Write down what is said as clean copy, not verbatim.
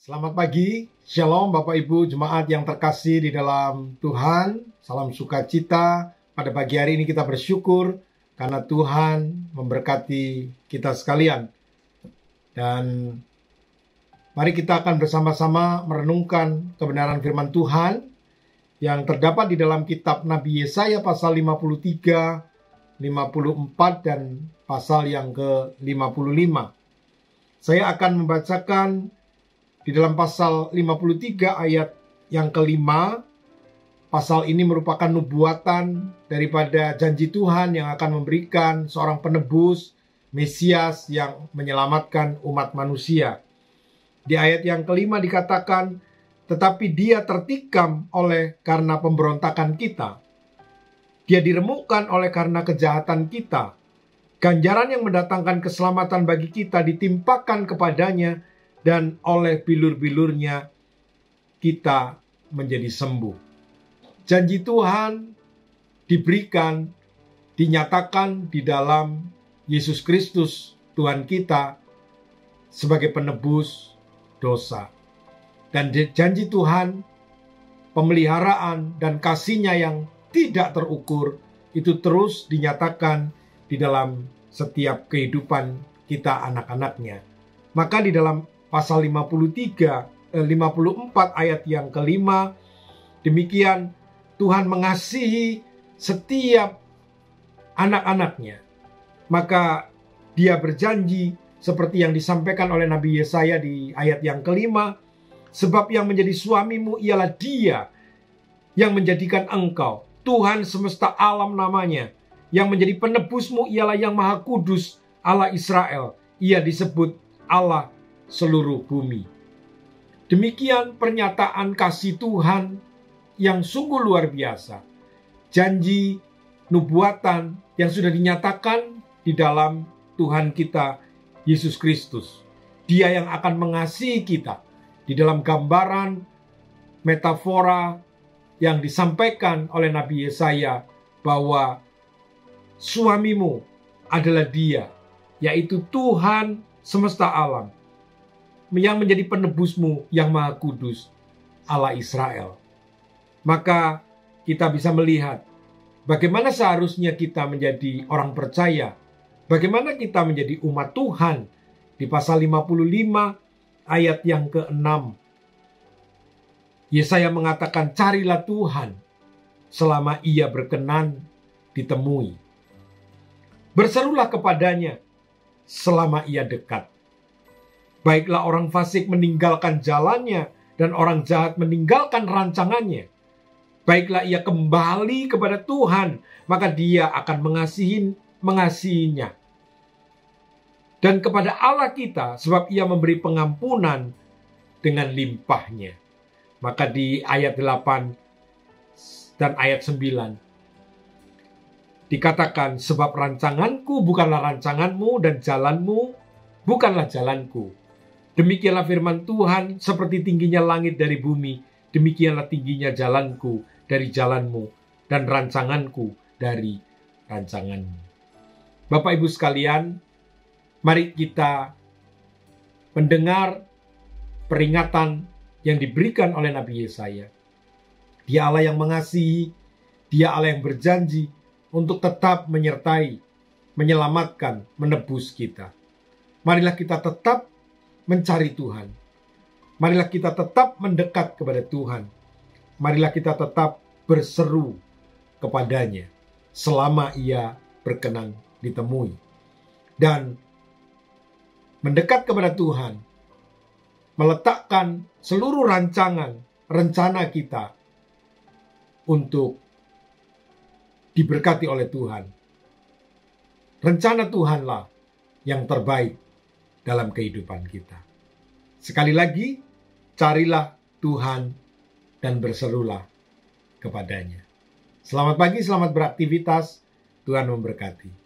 Selamat pagi, Shalom Bapak Ibu Jemaat yang terkasih di dalam Tuhan. Salam sukacita. Pada pagi hari ini kita bersyukur karena Tuhan memberkati kita sekalian. Dan mari kita akan bersama-sama merenungkan kebenaran firman Tuhan yang terdapat di dalam kitab Nabi Yesaya pasal 53, 54 dan pasal yang ke-55. Saya akan membacakan di dalam pasal 53 ayat yang kelima. Pasal ini merupakan nubuatan daripada janji Tuhan yang akan memberikan seorang penebus, Mesias yang menyelamatkan umat manusia. Di ayat yang kelima dikatakan, tetapi dia tertikam oleh karena pemberontakan kita. Dia diremukkan oleh karena kejahatan kita. Ganjaran yang mendatangkan keselamatan bagi kita ditimpakan kepadanya, dan oleh bilur-bilurnya kita menjadi sembuh. Janji Tuhan diberikan, dinyatakan di dalam Yesus Kristus Tuhan kita sebagai penebus dosa. Dan janji Tuhan, pemeliharaan dan kasih-Nya yang tidak terukur itu terus dinyatakan di dalam setiap kehidupan kita anak-anaknya. Maka di dalam pasal 54 ayat yang kelima, demikian Tuhan mengasihi setiap anak-anaknya. Maka dia berjanji seperti yang disampaikan oleh Nabi Yesaya di ayat yang kelima, sebab yang menjadi suamimu ialah Dia yang menjadikan engkau, Tuhan semesta alam namanya. Yang menjadi penebusmu ialah Yang Maha Kudus, Allah Israel. Ia disebut Allah seluruh bumi. Demikian pernyataan kasih Tuhan yang sungguh luar biasa. Janji nubuatan yang sudah dinyatakan di dalam Tuhan kita Yesus Kristus. Dia yang akan mengasihi kita di dalam gambaran metafora yang disampaikan oleh Nabi Yesaya bahwa suamimu adalah Dia, yaitu Tuhan semesta alam, yang menjadi penebusmu yang Maha Kudus, Allah Israel. Maka kita bisa melihat bagaimana seharusnya kita menjadi orang percaya, bagaimana kita menjadi umat Tuhan. Di pasal 55 ayat yang ke-6, Yesaya mengatakan, carilah Tuhan selama Ia berkenan ditemui. Berserulah kepadanya selama Ia dekat. Baiklah orang fasik meninggalkan jalannya dan orang jahat meninggalkan rancangannya. Baiklah ia kembali kepada Tuhan, maka Dia akan mengasihinya. Dan kepada Allah kita, sebab Ia memberi pengampunan dengan limpahnya. Maka di ayat 8 dan ayat 9 dikatakan, sebab rancanganku bukanlah rancanganmu dan jalanmu bukanlah jalanku. Demikianlah firman Tuhan, seperti tingginya langit dari bumi, demikianlah tingginya jalanku dari jalanmu, dan rancanganku dari rancanganmu. Bapak Ibu sekalian, mari kita mendengar peringatan yang diberikan oleh Nabi Yesaya. Dia Allah yang mengasihi, Dia Allah yang berjanji untuk tetap menyertai, menyelamatkan, menebus kita. Marilah kita tetap mencari Tuhan. Marilah kita tetap mendekat kepada Tuhan. Marilah kita tetap berseru kepadanya selama Ia berkenan ditemui. Dan mendekat kepada Tuhan, meletakkan seluruh rencana kita untuk diberkati oleh Tuhan. Rencana Tuhanlah yang terbaik dalam kehidupan kita. Sekali lagi, carilah Tuhan dan berserulah kepadanya. Selamat pagi, selamat beraktivitas. Tuhan memberkati.